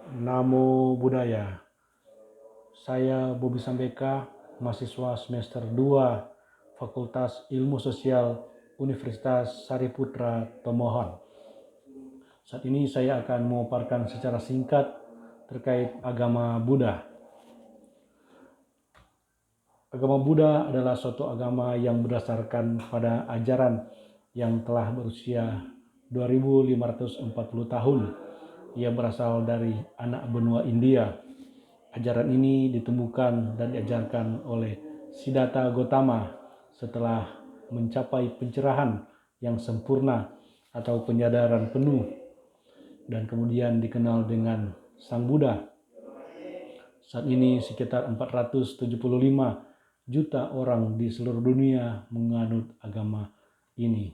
Namo Buddhaya. Saya Bobi Sambeka, mahasiswa semester 2 Fakultas Ilmu Sosial Universitas Sariputra Tomohon. Saat ini saya akan memaparkan secara singkat terkait agama Buddha. Agama Buddha adalah suatu agama yang berdasarkan pada ajaran yang telah berusia 2540 tahun. Ia berasal dari anak benua India. Ajaran ini ditemukan dan diajarkan oleh Siddhartha Gautama setelah mencapai pencerahan yang sempurna atau penyadaran penuh, dan kemudian dikenal dengan Sang Buddha. Saat ini sekitar 475 juta orang di seluruh dunia menganut agama ini.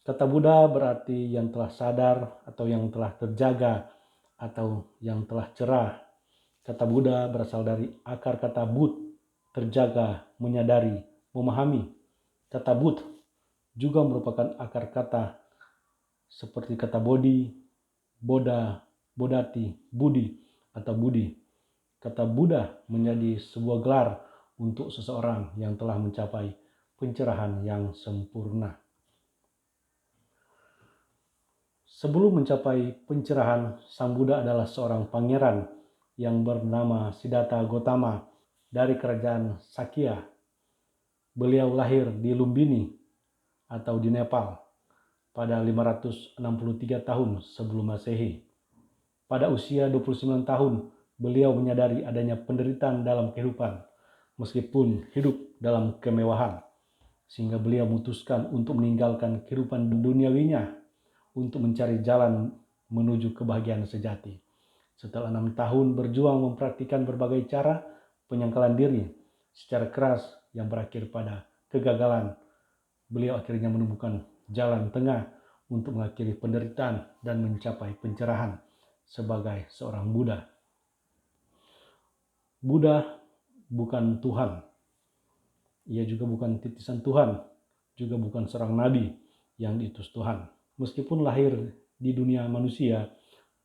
Kata Buddha berarti yang telah sadar atau yang telah terjaga atau yang telah cerah. Kata Buddha berasal dari akar kata Bud, terjaga, menyadari, memahami. Kata Bud juga merupakan akar kata seperti kata Bodhi, Boda, Bodati, Budi, atau Budi. Kata Buddha menjadi sebuah gelar untuk seseorang yang telah mencapai pencerahan yang sempurna. Sebelum mencapai pencerahan, Sang Buddha adalah seorang pangeran yang bernama Siddhartha Gautama dari kerajaan Sakya. Beliau lahir di Lumbini atau di Nepal pada 563 tahun sebelum Masehi. Pada usia 29 tahun, beliau menyadari adanya penderitaan dalam kehidupan, meskipun hidup dalam kemewahan, sehingga beliau memutuskan untuk meninggalkan kehidupan duniawinya untuk mencari jalan menuju kebahagiaan sejati. Setelah 6 tahun berjuang mempraktikkan berbagai cara penyangkalan diri secara keras yang berakhir pada kegagalan, beliau akhirnya menemukan jalan tengah untuk mengakhiri penderitaan dan mencapai pencerahan sebagai seorang Buddha. Buddha bukan Tuhan. Ia juga bukan titisan Tuhan, juga bukan seorang nabi yang diutus Tuhan. Meskipun lahir di dunia manusia,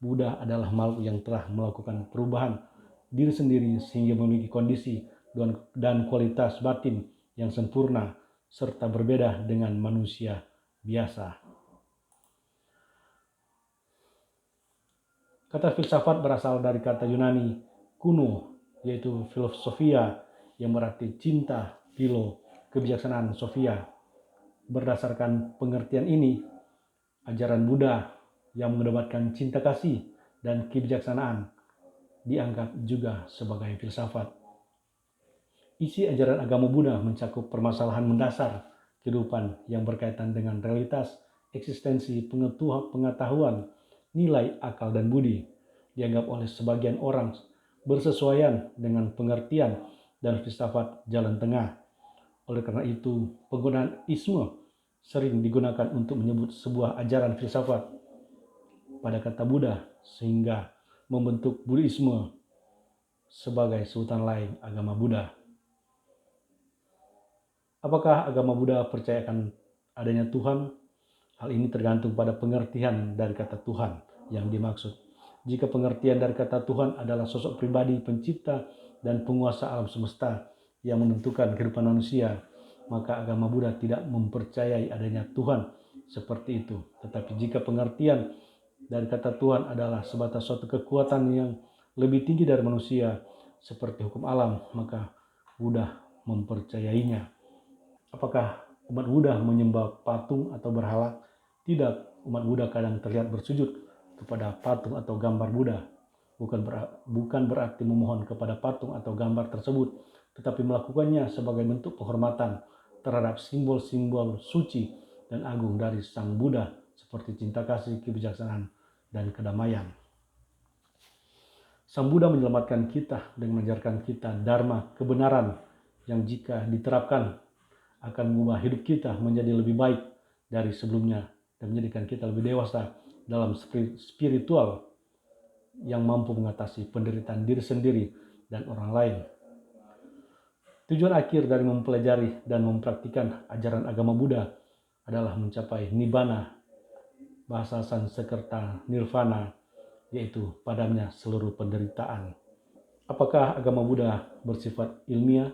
Buddha adalah makhluk yang telah melakukan perubahan diri sendiri sehingga memiliki kondisi dan kualitas batin yang sempurna serta berbeda dengan manusia biasa. Kata filsafat berasal dari kata Yunani kuno, yaitu filosofia, yang berarti cinta, philo, kebijaksanaan, sophia. Berdasarkan pengertian ini, ajaran Buddha yang mengedepankan cinta kasih dan kebijaksanaan dianggap juga sebagai filsafat. Isi ajaran agama Buddha mencakup permasalahan mendasar kehidupan yang berkaitan dengan realitas, eksistensi, pengetahuan, nilai, akal, dan budi. Dianggap oleh sebagian orang bersesuaian dengan pengertian dan filsafat jalan tengah. Oleh karena itu, penggunaan isme sering digunakan untuk menyebut sebuah ajaran filsafat pada kata Buddha, sehingga membentuk Buddhisme sebagai sebutan lain agama Buddha. Apakah agama Buddha percayakan adanya Tuhan? Hal ini tergantung pada pengertian dari kata Tuhan yang dimaksud. Jika pengertian dari kata Tuhan adalah sosok pribadi pencipta dan penguasa alam semesta yang menentukan kehidupan manusia, maka agama Buddha tidak mempercayai adanya Tuhan seperti itu. Tetapi jika pengertian dari kata Tuhan adalah sebatas suatu kekuatan yang lebih tinggi dari manusia, seperti hukum alam, maka Buddha mempercayainya. Apakah umat Buddha menyembah patung atau berhala? Tidak, umat Buddha kadang terlihat bersujud kepada patung atau gambar Buddha. Bukan berarti memohon kepada patung atau gambar tersebut, tetapi melakukannya sebagai bentuk penghormatan terhadap simbol-simbol suci dan agung dari Sang Buddha seperti cinta kasih, kebijaksanaan, dan kedamaian. Sang Buddha menyelamatkan kita dengan mengajarkan kita dharma, kebenaran yang jika diterapkan akan mengubah hidup kita menjadi lebih baik dari sebelumnya dan menjadikan kita lebih dewasa dalam spiritual yang mampu mengatasi penderitaan diri sendiri dan orang lain. Tujuan akhir dari mempelajari dan mempraktikkan ajaran agama Buddha adalah mencapai nibbana, bahasa Sanskerta nirvana, yaitu padamnya seluruh penderitaan. Apakah agama Buddha bersifat ilmiah?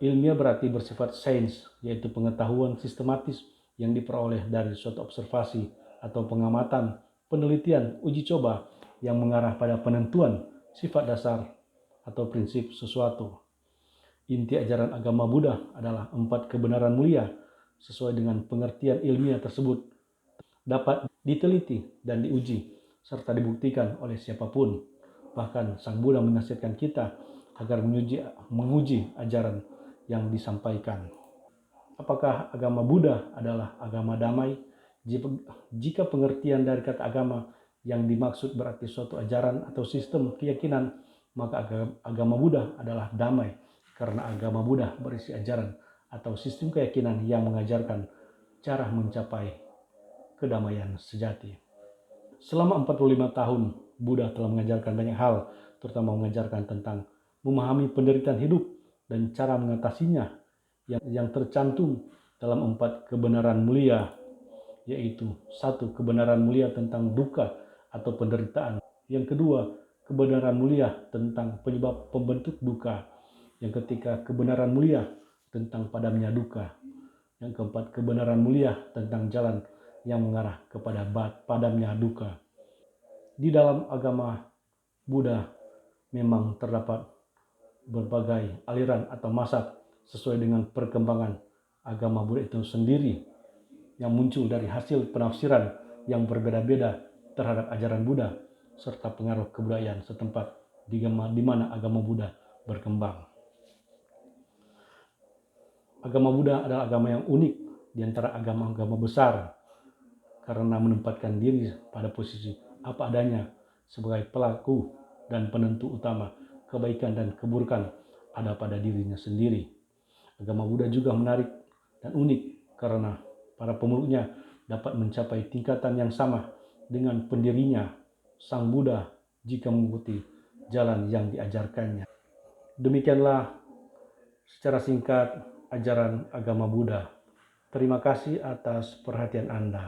Ilmiah berarti bersifat sains, yaitu pengetahuan sistematis yang diperoleh dari suatu observasi atau pengamatan, penelitian, uji coba yang mengarah pada penentuan sifat dasar atau prinsip sesuatu. Inti ajaran agama Buddha adalah 4 kebenaran mulia sesuai dengan pengertian ilmiah tersebut, dapat diteliti dan diuji serta dibuktikan oleh siapapun. Bahkan Sang Buddha menasihatkan kita agar menguji ajaran yang disampaikan. Apakah agama Buddha adalah agama damai? Jika pengertian dari kata agama yang dimaksud berarti suatu ajaran atau sistem keyakinan, maka agama Buddha adalah damai, karena agama Buddha berisi ajaran atau sistem keyakinan yang mengajarkan cara mencapai kedamaian sejati. Selama 45 tahun, Buddha telah mengajarkan banyak hal, terutama mengajarkan tentang memahami penderitaan hidup dan cara mengatasinya yang tercantum dalam 4 kebenaran mulia, yaitu 1. Kebenaran mulia tentang duka atau penderitaan. Yang kedua, kebenaran mulia tentang penyebab pembentuk duka. Yang ketiga, kebenaran mulia tentang padamnya duka. Yang keempat, kebenaran mulia tentang jalan yang mengarah kepada padamnya duka. Di dalam agama Buddha memang terdapat berbagai aliran atau mazhab sesuai dengan perkembangan agama Buddha itu sendiri yang muncul dari hasil penafsiran yang berbeda-beda terhadap ajaran Buddha serta pengaruh kebudayaan setempat di mana agama Buddha berkembang. Agama Buddha adalah agama yang unik di antara agama-agama besar karena menempatkan diri pada posisi apa adanya sebagai pelaku dan penentu utama kebaikan dan keburukan ada pada dirinya sendiri. Agama Buddha juga menarik dan unik karena para pemeluknya dapat mencapai tingkatan yang sama dengan pendirinya, Sang Buddha, jika mengikuti jalan yang diajarkannya. Demikianlah secara singkat ajaran agama Buddha. Terima kasih atas perhatian Anda.